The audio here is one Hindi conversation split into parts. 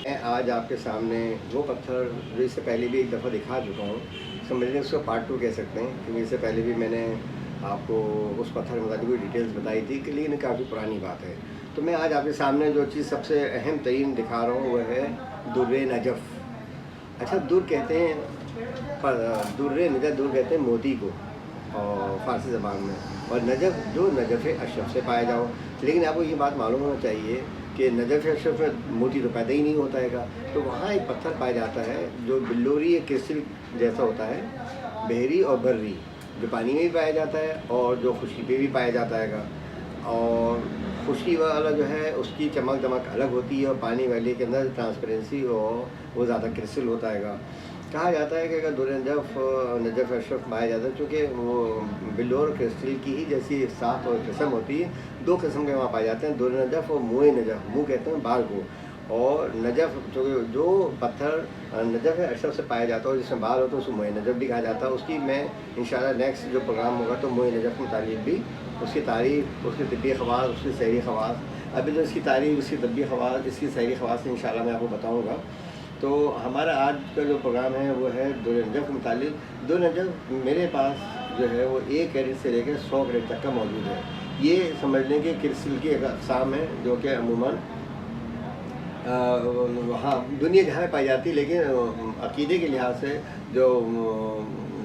मैं आज आपके सामने वो पत्थर जो इससे पहले भी एक दफ़ा दिखा चुका हूँ, समझ लें उसको पार्ट 2 कह सकते हैं, क्योंकि इससे पहले भी मैंने आपको उस पत्थर के मुताबिक कोई डिटेल्स बताई थी कि, लेकिन काफ़ी पुरानी बात है। तो मैं आज आपके सामने जो चीज़ सबसे अहम तरीन दिखा रहा हूँ वह है दुर्र नजफ़। अच्छा, दुर कहते हैं दुर्र नजफ़, दुर कहते हैं मोती को और फ़ारसी ज़बान में, और नजफ़ जो नजफ़ अशरफ से पाया जाओ। लेकिन आपको ये बात मालूम होना चाहिए कि नजफ़ अशरफ में मोती तो पैदा ही नहीं होता है। तो वहाँ एक पत्थर पाया जाता है जो बिल्लोरी क्रिस्टल जैसा होता है, बहरी और बर्री, जो पानी में भी पाया जाता है और जो खुशकी पे भी पाया जाता है। और खुशकी वाला जो है उसकी चमक दमक अलग होती है, और पानी वाले के अंदर ट्रांसपेरेंसी और वो ज़्यादा क्रिस्टल होता है। कहा जाता है कि अगर दुर्र नजफ़ अशरफ पाया जाता है, चूँकि वो बिल्लोर क्रिस्टल की ही जैसी साख और किस्म होती है। दो किस्म के वहाँ पाए जाते हैं, दुर्र नजफ़ और मुँह नजफ़। मुँह कहते हैं बाल को, और नजफ़ जो पत्थर नजफ़ अशरफ से पाया जाता है और जिसमें बाल होता है उसको मुँह नजफ़ भी कहा जाता है। उसकी मैं इंशाल्लाह नेक्स्ट जो प्रोग्राम होगा तो मुँह नजफ़ के मुतालिक भी उसकी तारीफ़, उसके तिब्बी ख़वास, उसकी सैरी ख़वास, अभी जो इसकी तारीफ़, उसकी तिब्बी ख़वास, इसकी सैरी ख़वास इंशाल्लाह मैं आपको बताऊँगा। तो हमारा आज का जो प्रोग्राम है वो है दुर्र नजफ़ के मुतालिक। दुर्र नजफ़ मेरे पास जो है वो 1 कैरेट से लेकर 100 कैरेट तक का मौजूद है। ये समझ लें कि क्रिस्टल की एक अक़साम है जो कि अमूमन वहाँ दुनिया जहाँ पाई जाती है, लेकिन अक़ीदे के लिहाज से जो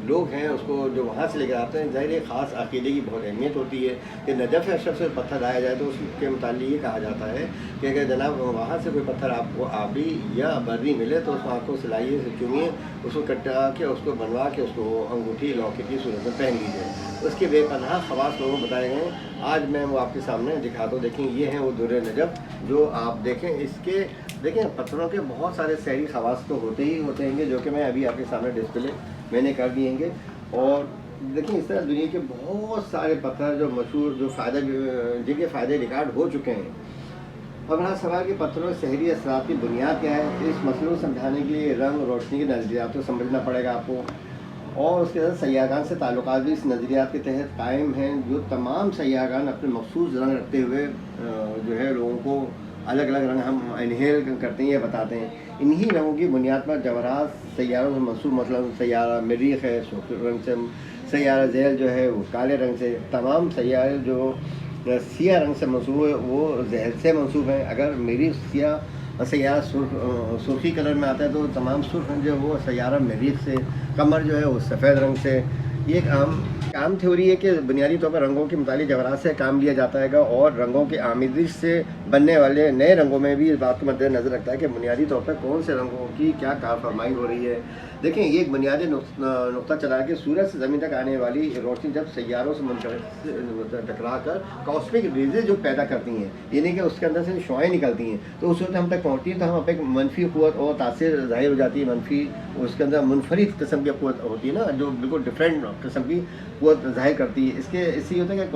लोग हैं उसको जो वहाँ से लेकर आते हैं, ज़ाहिर ख़ास अक़ीदे की बहुत अहमियत होती है कि नजफ़ अशरफ से पत्थर लाया जाए तो उसके मुतालिक ये कहा जाता है कि अगर जनाब वहाँ से कोई पत्थर आपको आबी या बर्री मिले तो उसको आँखों से लाइए, से चूमिए, उसको कटा के उसको बनवा के उसको अंगूठी लॉकेट की सूरत में पहन लीजिए। उसके बेपनाह ख़वास लोगों को बताए गए हैं। आज मैं वो आपके सामने दिखाता हूँ। देखें, ये हैं वो दुर्र नजफ़ जो आप देखें। इसके देखें पत्थरों के बहुत सारे सैरी ख़वास तो होते ही होते हैं, जो कि मैं अभी आपके सामने डिस्प्ले मैंने कर दिएंगे। और देखिए इस तरह दुनिया के बहुत सारे पत्थर जो मशहूर, जो फ़ायदा, जिनके फ़ायदे रिकॉर्ड हो चुके हैं। अब रहा सवाल कि पत्थरों के शहरी असरात की बुनियाद क्या है। इस मसले को समझाने के लिए रंग रोशनी के नज़रियात को समझना पड़ेगा आपको, और उसके साथ सयाहगान से ताल्लुकात भी इस नज़रियात के तहत कायम हैं, जो तमाम सयाहगान अपने मखसूस रंग रखते हुए जो है लोगों को अलग अलग रंग हम इनहेल करते हैं या बताते हैं। इन्हीं रंगों की बुनियाद पर जवाहरात सैयारों से मंसूब, मतलब सैयारा मरीख़ है सफ़ेद रंग से, सैयारा ज़ैल जो है वो काले रंग से, तमाम सैयारे जो सिया रंग से मंसूब है वो जहर से मंसूब हैं। अगर मरीख़ सिया सैयारा सुर्खी कलर में आता है तो तमाम सुर्ख जो है वो सैयारा मरीख़ से, कमर जो है वो सफ़ेद रंग से। ये एक आम थ्योरी है कि बुनियादी तौर पर रंगों के मुतालिक जवाहरात से काम लिया जाता है, और रंगों के आमिदिश से बनने वाले नए रंगों में भी इस बात को मद्देनज़र रखता है कि बुनियादी तौर पर कौन से रंगों की क्या कारफरमाई हो रही है। देखें, ये एक बुनियादी नुक्ता चला कि सूरज से ज़मीन तक आने वाली रोशनी जब सैयारों से टकरा कर कॉस्मिक रेज़ेस जो पैदा करती हैं, यानी कि उसके अंदर से शुआएँ निकलती हैं, तो उस वक्त हम तक पहुँचती हैं तो हम पे एक मनफी क़ुव्वत और तासीर ज़ाहिर हो जाती है। मनफी, उसके अंदर मुनफरिद किस्म की क़ुव्वत होती है ना, जो बिल्कुल डिफरेंट किस्म की क़ुव्वत ज़ाहिर करती है। इससे होता है कि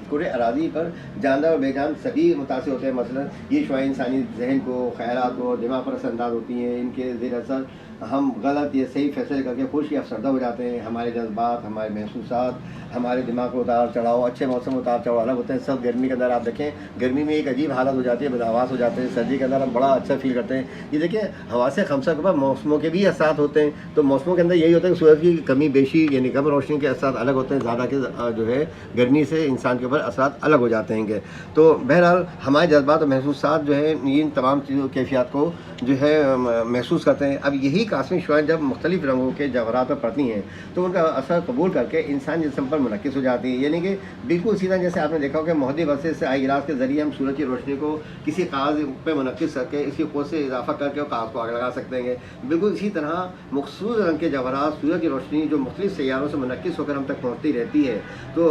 कुरे अराज़ी पर जानदार और बेजान सभी मुतासिर होते हैं। मसलन ये शुआएँ इंसानी जहन को, ख़यालात को, दिमाग पर असरअंदाज होती हैं। इनके ज़ेर असर हम गलत या सही फैसले करके खुश या अफसरदा हो जाते हैं। हमारे जज्बात, हमारे महसूसात, हमारे दिमाग को उतार चढ़ाव, अच्छे मौसम उतार चढ़ाव अलग होते हैं। सब गर्मी के अंदर आप देखें, गर्मी में एक अजीब हालत हो जाती है, बदहवास हो जाते हैं। सर्दी के अंदर हम बड़ा अच्छा फील करते हैं। ये देखिए, हवासे खमसा के ऊपर मौसमों के भी असरात होते हैं। तो मौसमों के अंदर यही होता है कि सूरज की कमी बेशी यानी कम रोशनी के असरात अलग होते हैं, ज़्यादा के जो है गर्मी से इंसान के ऊपर असरात अलग हो जाते हैं। तो बहरहाल हमारे जज्बात और महसूसात जो है इन तमाम चीज़ों कैफियत को जो है महसूस करते हैं। अब यही कास्मिक शुआएँ जब मुख्तलिफ़ रंगों के जवाहरात पर पड़ती हैं तो उनका असर कबूल करके इंसान जिस्म पर मुनक्किस हो जाती है। यानी कि बिल्कुल सीधा जैसे आपने देखा हो कि महदी वसे से आई गिलास के ज़रिए हम सूरज की रोशनी को किसी कागज़ पर मुनक्किस करके इसकी क़ुव्वत से इजाफा करके कागज़ को आग लगा सकते हैं। बिल्कुल इसी तरह मखसूस रंग के जवाहरात सूरज की रोशनी जो मुख्तलिफ़ सैयारों से मुनक्किस होकर हम तक पहुँचती रहती है, तो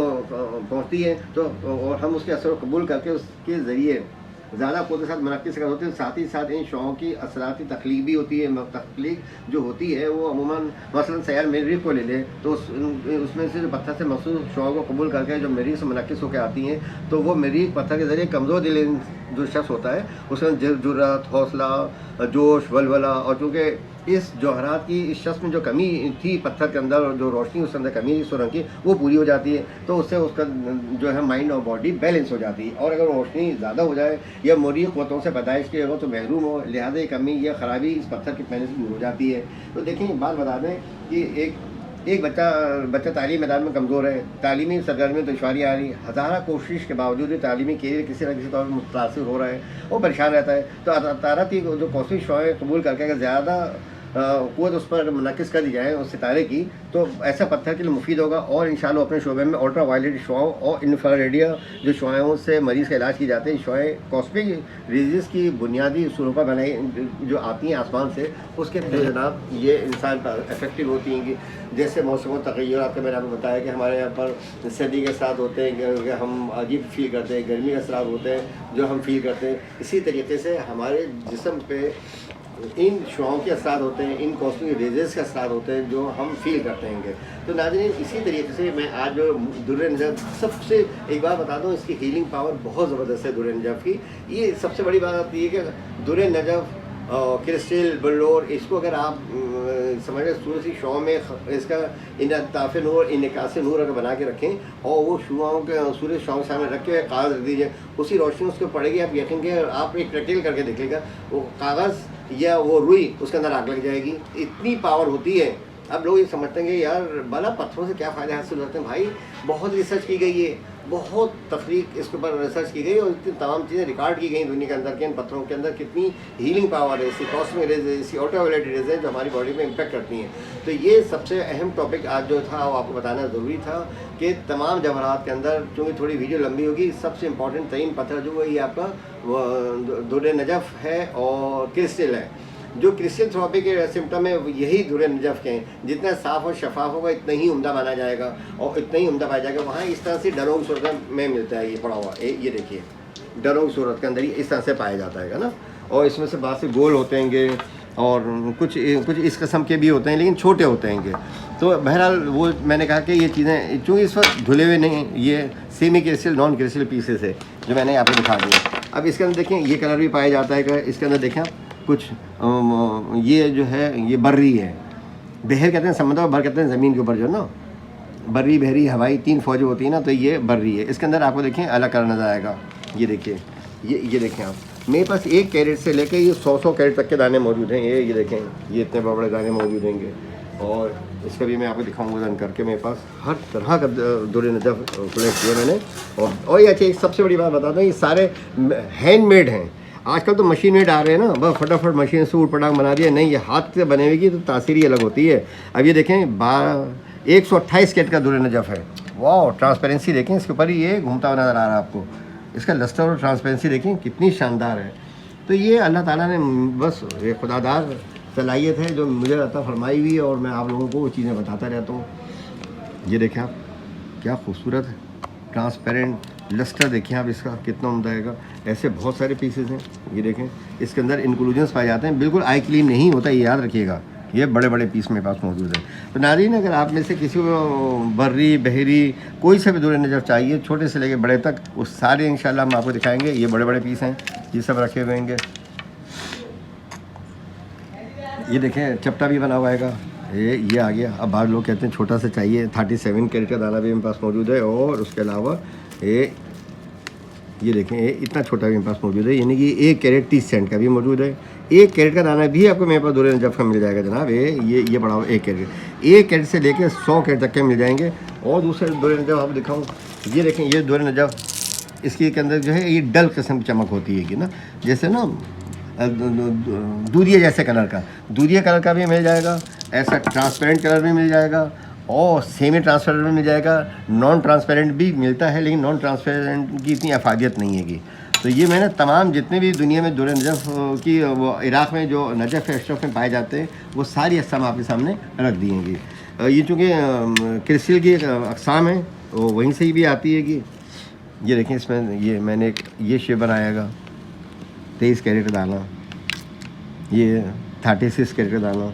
और हम उसके असर को कबूल करके उसके ज़रिए ज़्यादा क़ुव्वत के साथ मुनक्किस कर होते हैं। साथ ही साथ इन शुआओं की असराती तख्लीक भी होती है। तख्लीक जो होती है वो अमूमन मसलन सैयार मरीख़ को ले लें तो उसमें से पत्थर से मखसूस शुआओं को कबूल करके जो मरीख़ से मुनक्किस होकर आती हैं, तो वो मरीख़ पत्थर के ज़रिए कमज़ोर दिल जो शख्स होता है उसमें जुर्रत, हौसला, जोश, वलवला, और चूँकि इस जौहरात की, इस शख्स में जो कमी थी पत्थर के अंदर और जो रोशनी उसके अंदर कमी थी सुरंग की, वो पूरी हो जाती है। तो उससे उसका जो है माइंड और बॉडी बैलेंस हो जाती है। और अगर रोशनी ज़्यादा हो जाए या मोरी क़ुव्वतों से पैदाइश की हो तो महरूम हो, लिहाजा ये कमी या ख़राबी इस पत्थर की पहले से दूर हो जाती है। तो देखिए एक बात बता दें कि एक बच्चा तालीमी मैदान में कमज़ोर है, तालीमी सरगर्मी में दुश्वारी आ रही, हज़ारा कोशिश के बावजूद भी तालीमी कैरियर किसी न किसी तौर पर मुतासिर हो रहा है, वो परेशान रहता है। तो तारा की जो कौशल शौएँ कबूल करके अगर ज़्यादा क़ुव्वत उस पर मुनक़िस कर दी जाए उस सितारे की, तो ऐसा पत्थर के लिए मुफीद होगा। और इंशाअल्लाह अपने शोबे में अल्ट्रा वायलेट शुआओं और इंफ्रारेड जो शुआओं से मरीज़ का इलाज की जाते हैं, शुआएँ कॉस्मिक रेज़ेस की बुनियादी उसूलों पर बनाई जो आती हैं आसमान से, उसके जनाब ये इंसान पर इफेक्टिव होती हैं। कि जैसे मौसम तग़य्युरात का मैंने आपको बताया कि हमारे यहाँ पर सर्दी के असरात होते हैं कि हम अजीब फील करते हैं, गर्मी के असरात होते हैं जो हम फील करते हैं। इसी तरीके से हमारे जिस्म पे इन शुआओं के असरात होते हैं, इन कॉस्मिक रेज़ेस के असरात होते हैं जो हम फील करते हैं। तो नाज़रीन इसी तरीके से मैं आज जो दुर्र नजफ़, सबसे एक बात बता दूँ, इसकी हीलिंग पावर बहुत ज़बरदस्त है दुर्र नजफ़ की। ये सबसे बड़ी बात आती है कि दुर्र नजफ़ क्रिस्टल बल्लोर, इसको अगर आप समझ लें सूरज की शुआओं में इसका इनताफ़ नूर, इनकास नूर अगर बना के रखें और वो शुआओं के सूरज शुआओं के सामने रख के कागज़ रख दीजिए, उसी रोशनी उसको पड़ेगी। आप यकीन के आप एक प्रैक्टिकल करके देख लीजिएगा, वो कागज़ या वो रुई उसके अंदर आग लग जाएगी, इतनी पावर होती है। अब लोग ये समझते हैं कि यार भला पत्थरों से क्या फ़ायदा हासिल होते हैं। भाई बहुत रिसर्च की गई है, बहुत तफरीक इसके ऊपर रिसर्च की गई और इतनी तमाम चीज़ें रिकॉर्ड की गई दुनिया के अंदर के इन पत्थरों के अंदर कितनी हीलिंग पावर है, इसकी कॉस्मिक रेज़ है, इसकी अल्ट्रावायलेट रेज़ है जो हमारी बॉडी में इम्पैक्ट करती हैं। तो ये सबसे अहम टॉपिक आज जो था वो आपको बताना ज़रूरी था कि तमाम जवाहरात के अंदर, चूँकि थोड़ी वीडियो लंबी होगी, सबसे इंपॉर्टेंट तरीन पत्थर जो है ये आपका दुर्र नजफ़ है और क्रिस्टल है। जो क्रिस्टल थेरेपी के सिम्टम है यही दुर्र नजफ़ के हैं। जितना साफ़ और शफाफ होगा इतना ही उम्दा माना जाएगा और इतना ही उम्दा पाया जाएगा। वहाँ इस तरह से डरों की सूरत में मिलता है, ये पड़ा हुआ ये देखिए, डरों की सूरत के अंदर ही इस तरह से पाया जाता है ना। और इसमें से बहुत से गोल होते हैं और कुछ इस किस्म के भी होते हैं लेकिन छोटे होते हैं। तो बहरहाल वो मैंने कहा कि ये चीज़ें चूँकि इस वक्त धुले हुए नहीं, ये semi crystal non crystal pieces है जो मैंने यहाँ पर दिखा दिया। अब इसके अंदर देखें ये कलर भी पाया जाता है। इसके अंदर देखें कुछ ये जो है ये बर्री है, बहर कहते हैं समुद्र, भर कहते हैं ज़मीन के ऊपर जो ना, बर्री बहरी हवाई तीन फौजें होती हैं ना, तो ये बर्री है। इसके अंदर आपको देखें अलग कलर नज़र आएगा। ये देखिए, ये देखें आप, मेरे पास 1 कैरेट से लेकर ये 100 कैरेट तक के दाने मौजूद हैं। ये देखें, ये इतने बड़े बड़े दाने मौजूद होंगे और इसका भी मैं आपको दिखाऊंगा रन करके। मेरे पास हर तरह का दुर्र नजफ़ कलेक्ट किया मैंने। और ये अच्छा, सबसे बड़ी बात बताता हूँ, ये सारे हैंडमेड हैं। आजकल तो मशीन मेड आ रहे हैं ना, बस फटाफट मशीन से ऊट पटांग बना दिया। नहीं, ये हाथ से बने हुए की तो तासीर ही अलग होती है। अब ये देखें 128 कैरेट का दुर्र नजफ़ है। वाह, ट्रांसपेरेंसी देखें इसके ऊपर ही ये घूमता हुआ नज़र आ रहा है आपको। इसका लस्टर और ट्रांसपेरेंसी देखें कितनी शानदार है। तो ये अल्लाह ताला ने बस ये खुदादार सलाहियत है जो मुझे अता फरमाई हुई है और मैं आप लोगों को वो चीज़ें बताता रहता हूँ। ये देखें आप, क्या खूबसूरत है, ट्रांसपेरेंट लस्टर देखें आप, इसका कितना उम्दा है। ऐसे बहुत सारे पीसेस हैं। ये देखें, इसके अंदर इंक्लूजन्स पाए जाते हैं, बिल्कुल आई क्लीन नहीं होता, ये याद रखिएगा। ये बड़े बड़े पीस मेरे पास मौजूद है। तो नाज़रीन, अगर आप में से किसी को बर्री बहरी कोई से भी दुर्र नजफ़ चाहिए, छोटे से लेके बड़े तक, वो सारे इंशाल्लाह हम आपको दिखाएंगे। ये बड़े बड़े पीस हैं, ये सब रखे हुए होंगे। ये देखें चपटा भी बना हुआ है। ये आ गया। अब बाहर लोग कहते हैं छोटा सा चाहिए, 37 कैरेट का दाना भी मेरे पास मौजूद है। और उसके अलावा ये देखें, इतना छोटा भी मेरे पास मौजूद है, यानी कि 1 कैरेट 30 सेंट का भी मौजूद है। 1 कैरेट का दाना भी आपको मेरे पास दुर्र नजफ़ का मिल जाएगा जनाब। ये बड़ा हुआ 1 कैरेट से लेकर 100 कैरेट तक के मिल जाएंगे। और दूसरे दुर्र नजफ़ आपको दिखाऊँ, ये देखें, ये दुर्र नजफ़ इसके अंदर जो है ये डल किस्म की चमक होती है कि ना, जैसे ना दूधिया जैसे कलर का, दूधिया कलर का भी मिल जाएगा, ऐसा ट्रांसपेरेंट कलर भी मिल जाएगा और सेमी ट्रांसपेरेंट भी मिल जाएगा। नॉन ट्रांसपेरेंट भी मिलता है लेकिन नॉन ट्रांसपेरेंट की इतनी अफादियत नहीं है। तो ये मैंने तमाम जितने भी दुनिया में दुर्र नजफ़ की वो इराक़ में जो नजफ़ अशरफ में पाए जाते हैं वो सारी अक़साम आपके सामने रख दी हैं। ये चूँकि क्रिस्टल की अक़साम है वो वहीं से ही भी आती है। कि ये देखें, इसमें ये मैंने ये शेप बनाएगा 23 कैरेट का दाना, ये 36 कैरेट का दाना,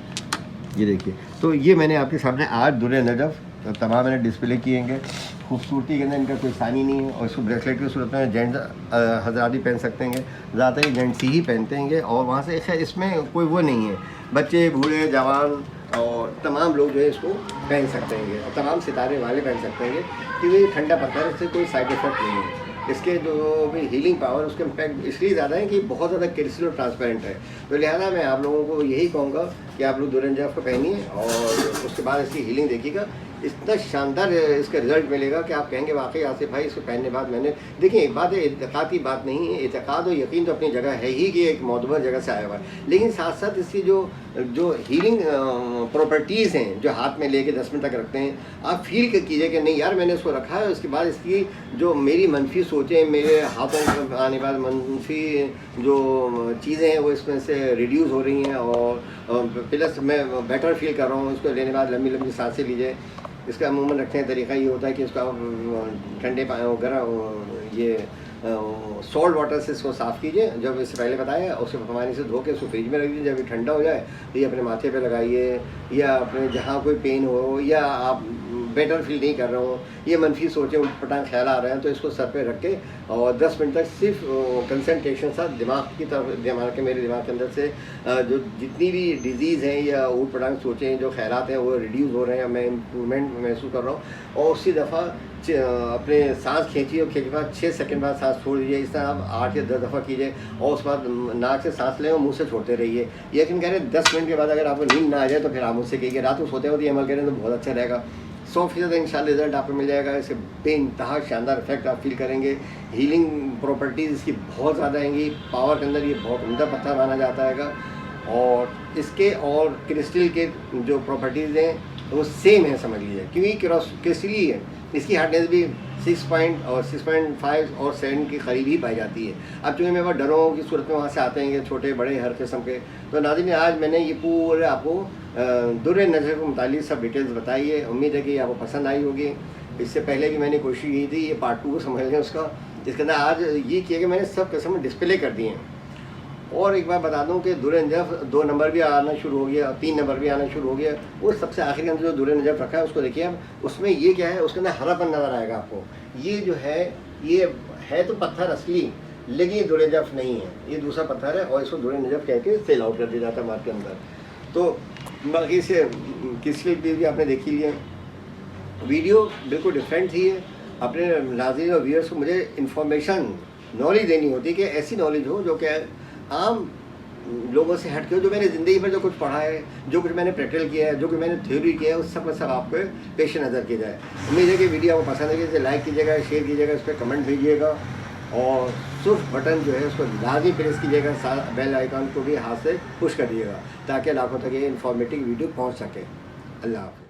ये देखिए। तो ये मैंने आपके सामने आज दुर्र नजफ़ तमाम मैंने डिस्प्ले किएंगे। खूबसूरती के अंदर इनका कोई सानी नहीं है। और इसको ब्रेसलेट की सूरत में जेंट्स हजरात भी पहन सकते हैं, ज़्यादातर जेंट्स ही पहनते हैं। और वहाँ से खैर इसमें कोई वो नहीं है, बच्चे बूढ़े जवान और तमाम लोग जो है इसको पहन सकते हैं और तमाम सितारे वाले पहन सकते हैं, क्योंकि ये ठंडा पत्थर है, इससे कोई साइड इफ़ेक्ट नहीं है। इसके जो भी हीलिंग पावर उसके इम्पैक्ट इसलिए ज़्यादा है कि बहुत ज़्यादा क्रिस्टल और ट्रांसपेरेंट है। तो लिहाजा मैं आप लोगों को यही कहूँगा कि आप लोग दुरंजफ को पहनिए और उसके बाद इसकी हीलिंग देखिएगा। इतना शानदार इसका रिज़ल्ट मिलेगा कि आप कहेंगे वाकई आसिफ भाई इसको पहनने बाद मैंने देखिए, एक बात है एतक़ाद की बात नहीं है, एतक़ाद और यकीन तो अपनी जगह है ही कि एक मोतबर जगह से आया हुआ है, लेकिन साथ साथ इसकी जो हीलिंग प्रॉपर्टीज़ हैं जो हाथ में लेके 10 मिनट तक रखते हैं, आप फील कीजिए कि नहीं यार मैंने इसको रखा है, उसके बाद इसकी जो मेरी मनफी सोचें, मेरे हाथों में आने वाले मनफी जो चीज़ें हैं वो इसमें से रिड्यूस हो रही हैं और प्लस मैं बेटर फील कर रहा हूँ। इसको लेने बाद लंबी लंबी सांसें लीजिए। इसका अमूमन रखने का तरीका ये होता है कि इसका ठंडे गर्म ये सॉल्ट वाटर से इसको साफ़ कीजिए, जब इससे पहले बताया, उसको पानी से धो के उसको फ्रिज में रख दीजिए। जब ये ठंडा हो जाए तो ये अपने माथे पे लगाइए, या अपने जहाँ कोई पेन हो या आप बेटर फील नहीं कर रहे हो, ये मनफी सोचें उटपटांग ख्याल आ रहे हैं, तो इसको सर पे रख के और 10 मिनट तक सिर्फ कंसंट्रेशन साथ दिमाग की तरफ मेरे दिमाग के अंदर से जो जितनी भी डिजीज़ हैं या उटपटांग सोचें जो ख्यालात हैं वो रिड्यूस हो रहे हैं, मैं इम्प्रूवमेंट महसूस कर रहा हूँ। और उसी दफ़ा अपने सांस खींचिए और खींचने के बाद 6 सेकंड बाद सांस छोड़ दीजिए। इस तरह आप 8 या 10 दफ़ा कीजिए और उसके बाद नाक से सांस लें और मुंह से छोड़ते रहिए। लेकिन कह रहे हैं 10 मिनट के बाद अगर आपको नींद ना आ जाए तो फिर आप मुझसे कहिए। रात को सोते वक्त अमल करें तो बहुत अच्छा रहेगा। 100% इंशाल्लाह रिजल्ट आपको मिल जाएगा। इससे बेइंतहा शानदार इफेक्ट आप फील करेंगे। हीलिंग प्रॉपर्टीज़ इसकी बहुत ज़्यादा आएंगी। पावर के अंदर ये बहुत उम्दा पत्थर माना जाता है और इसके और क्रिस्टल के जो प्रॉपर्टीज़ हैं वो सेम है समझ लीजिए, क्योंकि क्रिस्टल ही है। इसकी हार्डनेस भी 6.5 और 7 के करीब ही पाई जाती है। अब चूँकि मेरे पास डरों की सूरत में वहाँ से आते हैं छोटे बड़े हर किस्म के, तो नाज़रीन आज मैंने ये पूरे आपको दुर्र नज़र के मुतालिक सब डिटेल्स बताई है। उम्मीद है कि आपको पसंद आई होगी। इससे पहले की मैंने कोशिश की थी ये पार्ट 2 को समझ लें उसका, इसके अंदर आज ये किया कि मैंने सब किस्म डिस्प्ले कर दिए हैं। और एक बार बता दूं कि दुर्र नजफ 2 नंबर भी आना शुरू हो गया, 3 नंबर भी आना शुरू हो गया। वो सबसे आखिर के अंदर जो दुर्र नजफ रखा है उसको देखिए आप, उसमें ये क्या है, उसके अंदर हरापन नज़र आएगा आपको। ये जो है ये है तो पत्थर असली, लेकिन ये दुर्र नजफ नहीं है, ये दूसरा पत्थर है और इसको दुर्र नजफ कह के सेल आउट कर दिया जाता है मार्केट के अंदर। तो बाकी से किसी भी आपने देखी लिया, वीडियो बिल्कुल डिफरेंट थी है। अपने नाज़रीन और व्यूअर्स को मुझे इन्फॉर्मेशन नॉलेज देनी होती है कि ऐसी नॉलेज हो जो कि आम लोगों से हट के हो, जो मैंने ज़िंदगी में जो कुछ पढ़ा है, जो कुछ मैंने प्रैक्टिकल किया है, जो कुछ मैंने थ्योरी किया है, उस सब में सब आपको पेश नज़र किया जाए। उम्मीद है कि वीडियो आपको पसंद है, इसे लाइक कीजिएगा, शेयर कीजिएगा, इस पर कमेंट भेजिएगा और सुर्ख बटन जो है उसको लाजमी प्रेस कीजिएगा, बेल आइकन को भी हाथ से पुश कर दीजिएगा ताकि लाखों तक ये इन्फॉर्मेटिव वीडियो पहुँच सके। अल्लाह हाफ़िज़।